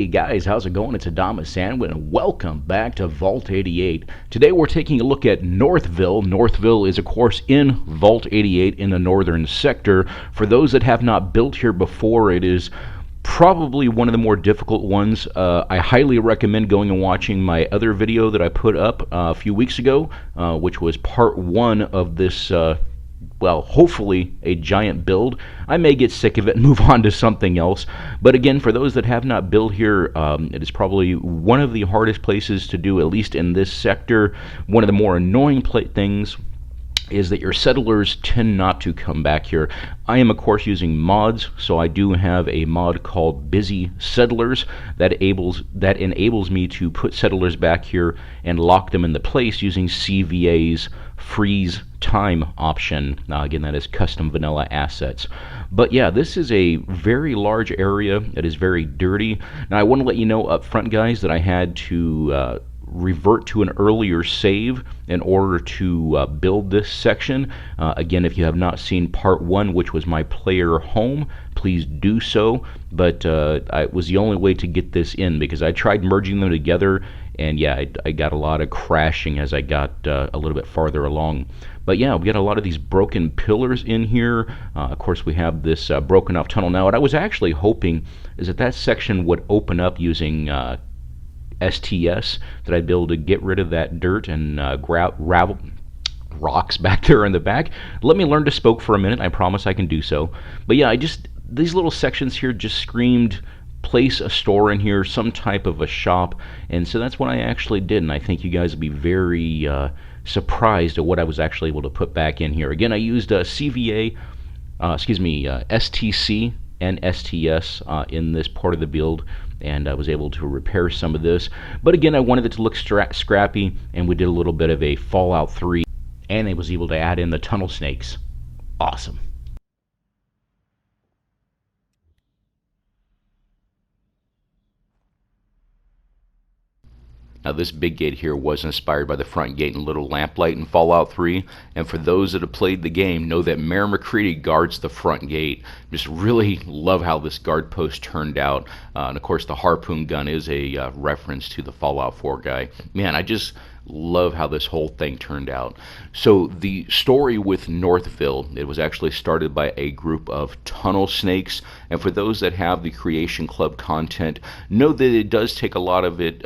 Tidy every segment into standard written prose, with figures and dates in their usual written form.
Hey guys, how's it going? It's Adama Sandwin, and welcome back to Vault 88. Today we're taking a look at Northville. Northville is, of course, in Vault 88 in the northern sector. For those that have not built here before, it is probably one of the more difficult ones. I highly recommend going and watching my other video that I put up a few weeks ago, which was part one of this well, hopefully a giant build. I may get sick of it and move on to something else. But again, for those that have not built here, it is probably one of the hardest places to do, at least in this sector. One of the more annoying things is that your settlers tend not to come back here. I am, of course, using mods, so I do have a mod called Busy Settlers that enables me to put settlers back here and lock them into place using CVA's freeze time option. Again, that is custom vanilla assets. But yeah, this is a very large area. It is very dirty. Now, I want to let you know up front, guys, that I had to revert to an earlier save in order to build this section. Again, if you have not seen part one, which was my player home, please do so. But it was the only way to get this in because I tried merging them together, and yeah, I got a lot of crashing as I got a little bit farther along. But yeah, we got a lot of these broken pillars in here. Of course, we have this broken off tunnel. Now, what I was actually hoping is that section would open up using STS, that I'd be able to get rid of that dirt and gravel rocks back there in the back. Let me learn to spoke for a minute. I promise I can do so. But yeah, these little sections here just screamed place a store in here, some type of a shop, and so that's what I actually did, and I think you guys will be very surprised at what I was actually able to put back in here. Again, I used STC and STS in this part of the build, and I was able to repair some of this. But again, I wanted it to look scrappy, and we did a little bit of a Fallout 3, and I was able to add in the tunnel snakes. Awesome. Now, this big gate here was inspired by the front gate and little lamplight in Fallout 3, and for those that have played the game know that Mayor McCready guards the front gate. Just really love how this guard post turned out, and of course the harpoon gun is a reference to the Fallout 4 guy. Man, I just love how this whole thing turned out. So the story with Northville, it was actually started by a group of tunnel snakes, and for those that have the Creation Club content, know that it does take a lot of it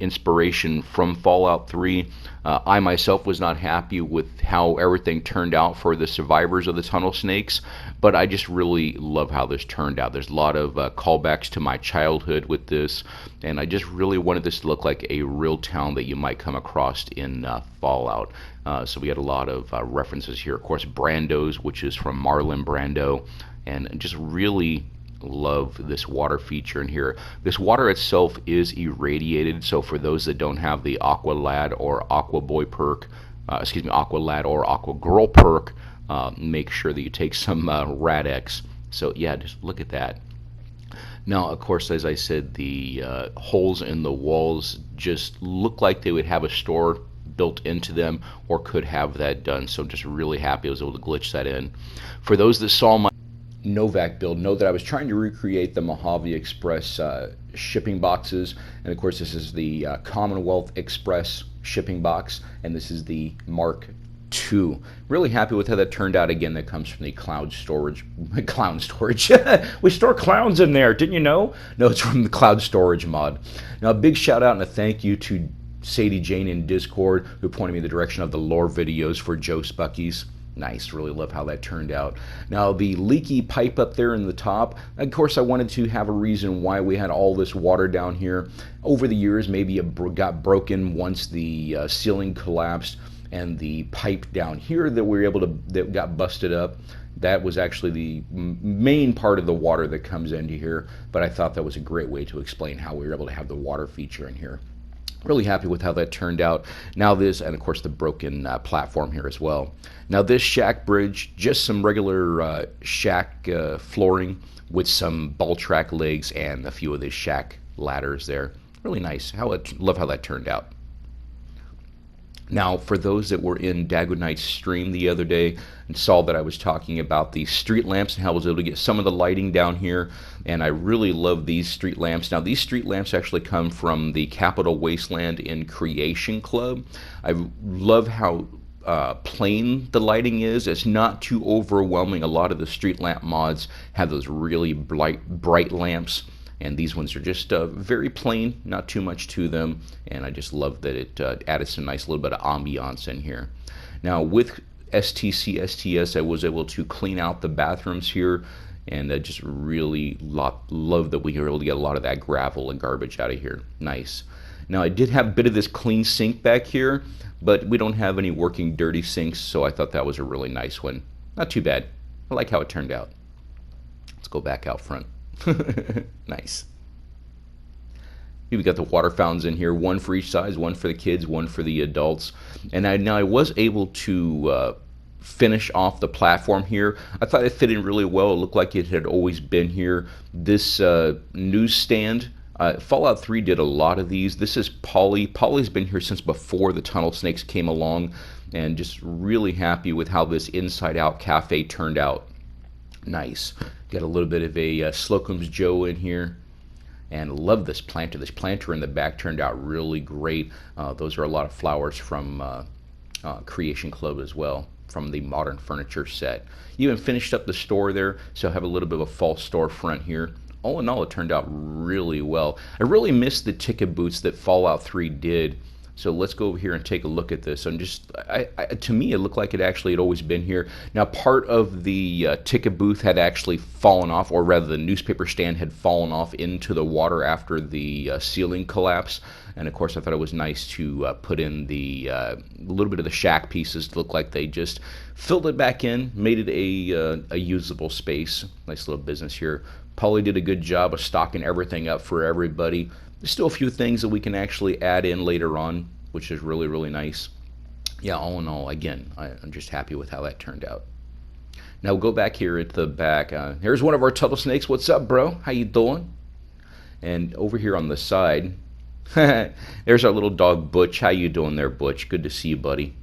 inspiration from Fallout 3. I myself was not happy with how everything turned out for the survivors of the tunnel snakes, but I just really love how this turned out. There's a lot of callbacks to my childhood with this, and I just really wanted this to look like a real town that you might come across in Fallout. So we had a lot of references here. Of course, Brando's, which is from Marlon Brando, and just really love this water feature in here. This water itself is irradiated, so for those that don't have the Aqua Lad or Aqua Boy perk, Aqua Lad or Aqua Girl perk, make sure that you take some Rad-X. So yeah, just look at that. Now, of course, as I said, the holes in the walls just look like they would have a store built into them or could have that done, so just really happy I was able to glitch that in. For those that saw my Novak build, know that I was trying to recreate the Mojave Express shipping boxes, and of course this is the Commonwealth Express shipping box, and this is the Mark II. Really happy with how that turned out. Again, that comes from the cloud storage. We store clowns in there, didn't you know? No, it's from the cloud storage mod. Now, a big shout out and a thank you to Sadie Jane in Discord, who pointed me in the direction of the lore videos for Joe Spuckies. Nice, really love how that turned out. Now, the leaky pipe up there in the top, of course I wanted to have a reason why we had all this water down here. Over the years, maybe it got broken once the ceiling collapsed, and the pipe down here that got busted up, that was actually the main part of the water that comes into here, but I thought that was a great way to explain how we were able to have the water feature in here. Really happy with how that turned out. Now this, and of course the broken platform here as well. Now this shack bridge, just some regular shack flooring with some ball track legs and a few of the shack ladders there. Really nice. Love how that turned out. Now, for those that were in Dagonite's stream the other day and saw that I was talking about the street lamps and how I was able to get some of the lighting down here, and I really love these street lamps. Now, these street lamps actually come from the Capital Wasteland in Creation Club. I love how plain the lighting is. It's not too overwhelming. A lot of the street lamp mods have those really bright lamps, and these ones are just very plain, not too much to them, and I just love that it added some nice little bit of ambiance in here. Now with STC STS, I was able to clean out the bathrooms here, and I just really love that we were able to get a lot of that gravel and garbage out of here. Nice. Now I did have a bit of this clean sink back here, but we don't have any working dirty sinks, so I thought that was a really nice one. Not too bad. I like how it turned out. Let's go back out front. Nice. We got the water fountains in here, one for each size, one for the kids, one for the adults. And I was able to finish off the platform here. I thought it fit in really well. It looked like it had always been here. This newsstand, Fallout 3 did a lot of these. This is Polly. Polly's been here since before the Tunnel Snakes came along, and just really happy with how this inside out cafe turned out. Nice. Got a little bit of a Slocum's Joe in here, and love this planter. This planter in the back turned out really great. Those are a lot of flowers from Creation Club as well, from the Modern Furniture set. Even finished up the store there, so I have a little bit of a fall storefront here. All in all, it turned out really well. I really missed the ticket booths that Fallout 3 did. So let's go over here and take a look at this. And just, to me, it looked like it actually had always been here. Now, part of the ticket booth had actually fallen off, or rather the newspaper stand had fallen off into the water after the ceiling collapse. And of course, I thought it was nice to put in the little bit of the shack pieces to look like they just filled it back in, made it a usable space. Nice little business here. Polly did a good job of stocking everything up for everybody. There's still a few things that we can actually add in later on, which is really, really nice. Yeah, all in all, again, I'm just happy with how that turned out. Now we'll go back here at the back. Here's one of our Tuttle Snakes. What's up, bro? How you doing? And over here on the side, there's our little dog, Butch. How you doing there, Butch? Good to see you, buddy.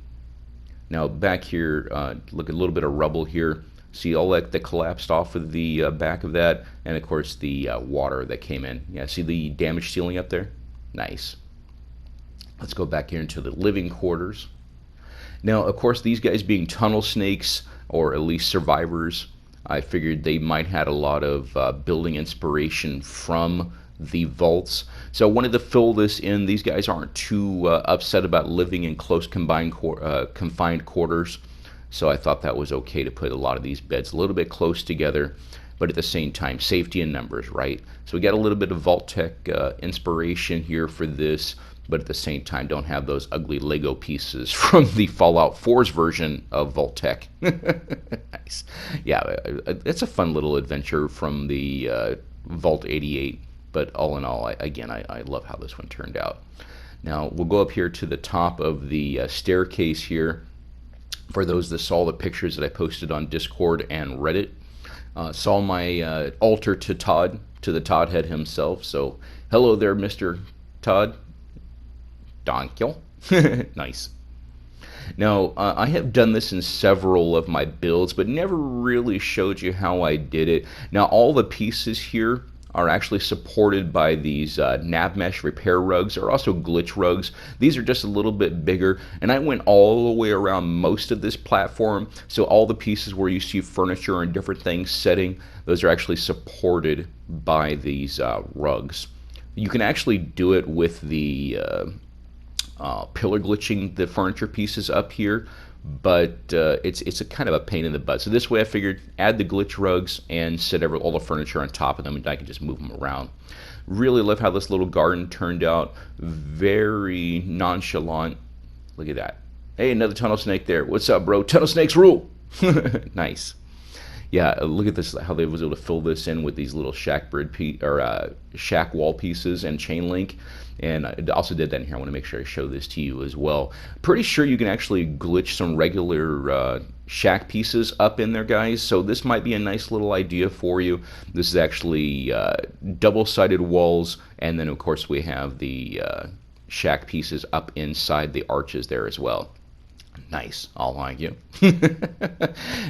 Now back here, look at a little bit of rubble here. See all that collapsed off of the back of that, and of course the water that came in. Yeah, see the damaged ceiling up there? Nice. Let's go back here into the living quarters. Now, of course, these guys being tunnel snakes, or at least survivors, I figured they might had a lot of building inspiration from the vaults. So I wanted to fill this in. These guys aren't too upset about living in close confined quarters. So I thought that was okay to put a lot of these beds a little bit close together, but at the same time, safety in numbers, right? So we got a little bit of Vault-Tec inspiration here for this, but at the same time, don't have those ugly Lego pieces from the Fallout 4's version of Vault-Tec. Nice. Yeah, it's a fun little adventure from the Vault 88, but all in all, I love how this one turned out. Now, we'll go up here to the top of the staircase here. For those that saw the pictures that I posted on Discord and Reddit, saw my altar to Todd, to the Todd head himself. So, hello there, Mr. Todd. Thank you. Nice. Now, I have done this in several of my builds, but never really showed you how I did it. Now, all the pieces here are actually supported by these nav mesh repair rugs, or also glitch rugs. These are just a little bit bigger, and I went all the way around most of this platform, so all the pieces where you see furniture and different things setting, those are actually supported by these rugs. You can actually do it with the pillar glitching the furniture pieces up here, but it's a kind of a pain in the butt. So this way I figured add the glitch rugs and set all the furniture on top of them, and I can just move them around. Really love how this little garden turned out. Very nonchalant. Look at that. Hey, another tunnel snake there. What's up, bro? Tunnel snakes rule. Nice. Yeah, look at this, how they was able to fill this in with these little shack wall pieces and chain link. And I also did that in here. I want to make sure I show this to you as well. Pretty sure you can actually glitch some regular shack pieces up in there, guys. So this might be a nice little idea for you. This is actually double-sided walls, and then of course we have the shack pieces up inside the arches there as well. Nice, I'll like you.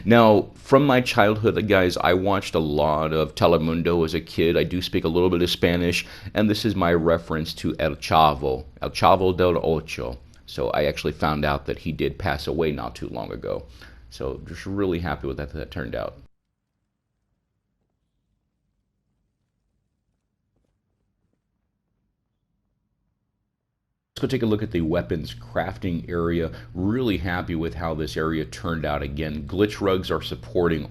Now, from my childhood, guys, I watched a lot of Telemundo as a kid. I do speak a little bit of Spanish, and this is my reference to El Chavo del Ocho. So I actually found out that he did pass away not too long ago. So just really happy with that turned out. Let's go take a look at the weapons crafting area. Really happy with how this area turned out. Again, glitch rugs are supporting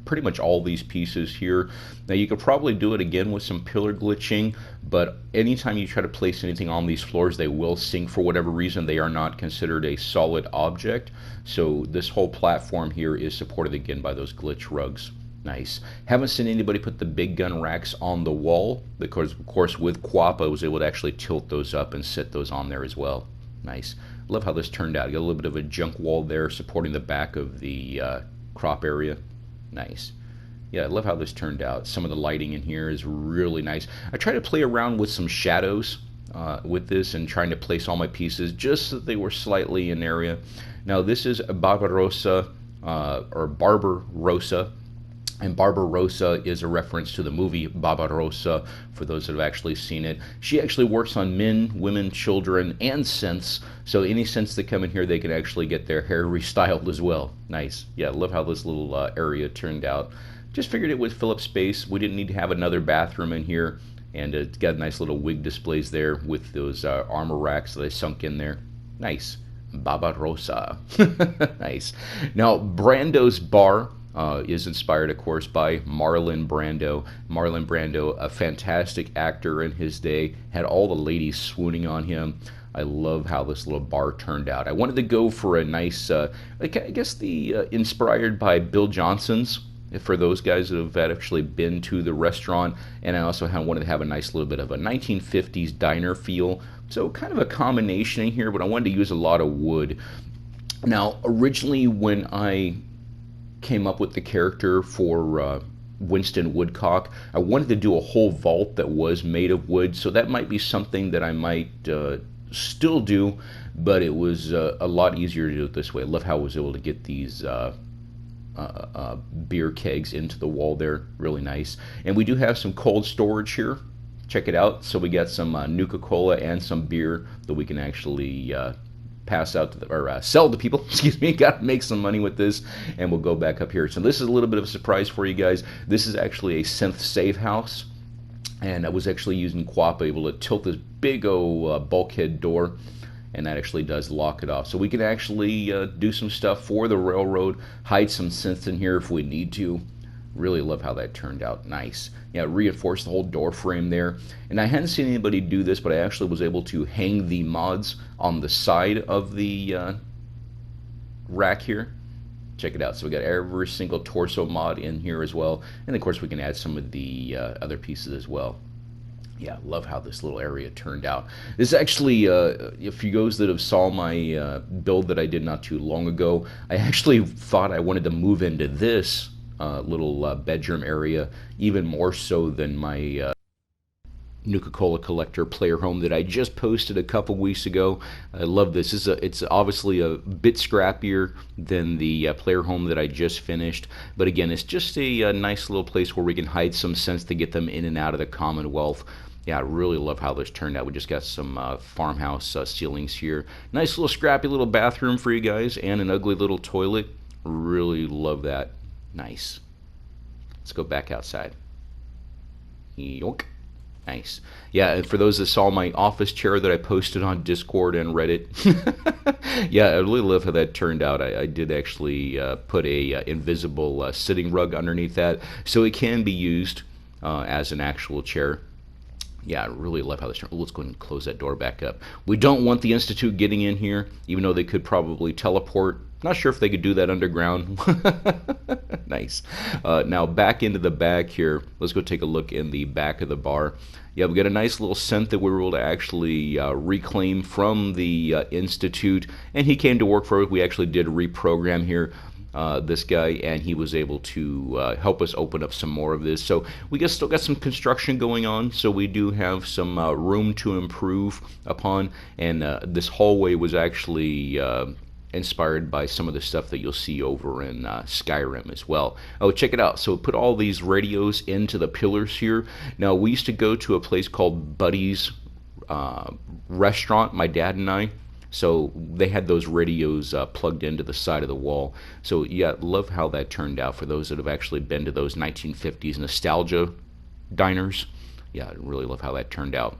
pretty much all these pieces here. Now you could probably do it again with some pillar glitching, but anytime you try to place anything on these floors, they will sink for whatever reason. They are not considered a solid object. So this whole platform here is supported again by those glitch rugs. Nice. Haven't seen anybody put the big gun racks on the wall because, of course, with Quappa, I was able to actually tilt those up and set those on there as well. Nice. Love how this turned out. You got a little bit of a junk wall there supporting the back of the crop area. Nice. Yeah, I love how this turned out. Some of the lighting in here is really nice. I try to play around with some shadows with this and trying to place all my pieces just so that they were slightly in area. Now, this is Barbarossa or Barbarossa. And Barbarossa is a reference to the movie Barbarossa, for those that have actually seen it. She actually works on men, women, children, and synths. So any synths that come in here, they can actually get their hair restyled as well. Nice. Yeah, love how this little area turned out. Just figured it would fill up space. We didn't need to have another bathroom in here. And it's got nice little wig displays there with those armor racks that I sunk in there. Nice. Barbarossa. Nice. Now, Brando's bar is inspired, of course, by Marlon Brando. Marlon Brando, a fantastic actor in his day, had all the ladies swooning on him. I love how this little bar turned out. I wanted to go for a nice, I guess inspired by Bill Johnson's, for those guys that have actually been to the restaurant. And I also wanted to have a nice little bit of a 1950s diner feel. So kind of a combination in here, but I wanted to use a lot of wood. Now, originally when I came up with the character for Winston Woodcock, I wanted to do a whole vault that was made of wood, so that might be something that I might still do, but it was a lot easier to do it this way. I love how I was able to get these beer kegs into the wall there. Really nice. And we do have some cold storage here. Check it out. So we got some Nuka-Cola and some beer that we can actually pass out to or sell to people. Excuse me. Got to make some money with this, and we'll go back up here. So this is a little bit of a surprise for you guys. This is actually a synth save house, and I was actually using Quappa, able to tilt this big old bulkhead door, and that actually does lock it off. So we can actually do some stuff for the railroad, hide some synths in here if we need to. Really love how that turned out. Nice. Yeah, reinforced the whole door frame there. And I hadn't seen anybody do this, but I actually was able to hang the mods on the side of the rack here. Check it out. So we got every single torso mod in here as well. And of course we can add some of the other pieces as well. Yeah, love how this little area turned out. This is actually, if you guys that have saw my build that I did not too long ago, I actually thought I wanted to move into this little bedroom area even more so than my Nuka-Cola collector player home that I just posted a couple weeks ago. I love this. It's obviously a bit scrappier than the player home that I just finished, but again, it's just a nice little place where we can hide some sense to get them in and out of the Commonwealth. Yeah, I really love how this turned out. We just got some farmhouse ceilings here. Nice little scrappy little bathroom for you guys, and an ugly little toilet. Really love that. Nice. Let's go back outside. Yoink. Nice. Yeah, and for those that saw my office chair that I posted on Discord and Reddit, yeah, I really love how that turned out. I did actually put a invisible sitting rug underneath that, so it can be used as an actual chair. Yeah, I really love how this turned out. Let's go ahead and close that door back up. We don't want the Institute getting in here, even though they could probably teleport. Not sure if they could do that underground. Nice. Now back into the back here. Let's go take a look in the back of the bar. Yeah, we got a nice little synth that we were able to actually reclaim from the Institute, and he came to work for it. We actually did reprogram here. this guy, and he was able to help us open up some more of this. So we still got some construction going on, so we do have some room to improve upon, and this hallway was actually inspired by some of the stuff that you'll see over in Skyrim as well. Oh, check it out. So put all these radios into the pillars here. Now, we used to go to a place called Buddy's restaurant, my dad and I. So they had those radios plugged into the side of the wall. So yeah, love how that turned out for those that have actually been to those 1950s nostalgia diners. Yeah, I really love how that turned out.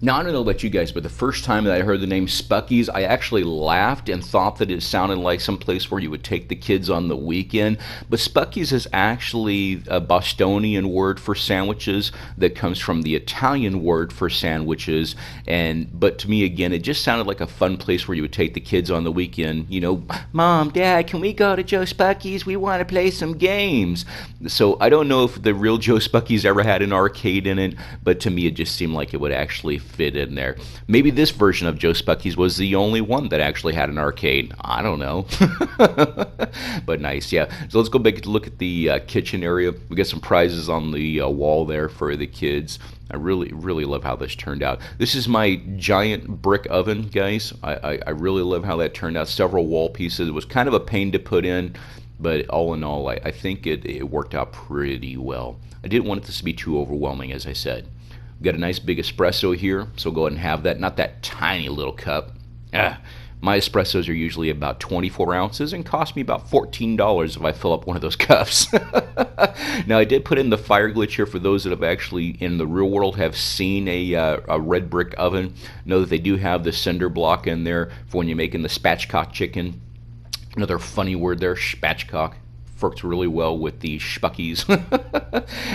Now, I don't know about you guys, but the first time that I heard the name Spuckies, I actually laughed and thought that it sounded like some place where you would take the kids on the weekend. But Spuckies is actually a Bostonian word for sandwiches that comes from the Italian word for sandwiches. But to me, again, it just sounded like a fun place where you would take the kids on the weekend. You know, Mom, Dad, can we go to Joe Spuckies? We want to play some games. So I don't know if the real Joe Spuckies ever had an arcade in it, but to me, it just seemed like it would actually fit in there. Maybe this version of Joe Spuckies was the only one that actually had an arcade. I don't know. But nice, yeah. So let's go back and look at the kitchen area. We got some prizes on the wall there for the kids. I really love how this turned out. This is my giant brick oven, guys. I really love how that turned out. Several wall pieces. It was kind of a pain to put in, but all in all, I think it worked out pretty well. I didn't want this to be too overwhelming, as I said. We've got a nice big espresso here, so go ahead and have that. Not that tiny little cup. My espressos are usually about 24 ounces and cost me about $14 if I fill up one of those cups. Now, I did put in the fire glitch here for those that have actually, in the real world, have seen a red brick oven. Know that they do have the cinder block in there for when you're making the spatchcock chicken. Another funny word there, spatchcock. Works really well with the Spuckies.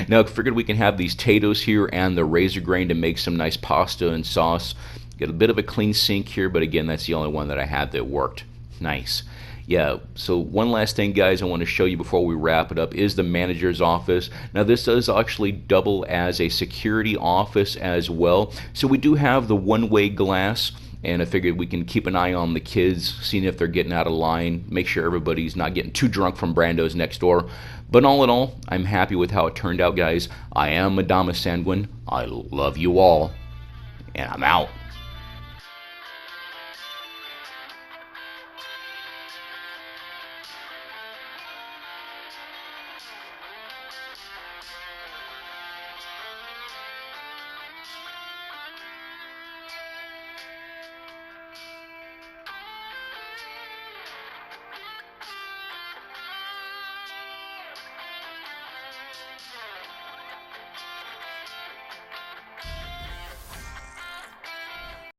Now, I figured we can have these potatoes here and the razor grain to make some nice pasta and sauce. Got a bit of a clean sink here, but again, that's the only one that I had that worked. Nice. Yeah, so one last thing, guys, I want to show you before we wrap it up is the manager's office. Now, this does actually double as a security office as well. So we do have the one-way glass, and I figured we can keep an eye on the kids, seeing if they're getting out of line, make sure everybody's not getting too drunk from Brando's next door. But all in all, I'm happy with how it turned out, guys. I am Madama Sanguine. I love you all, and I'm out.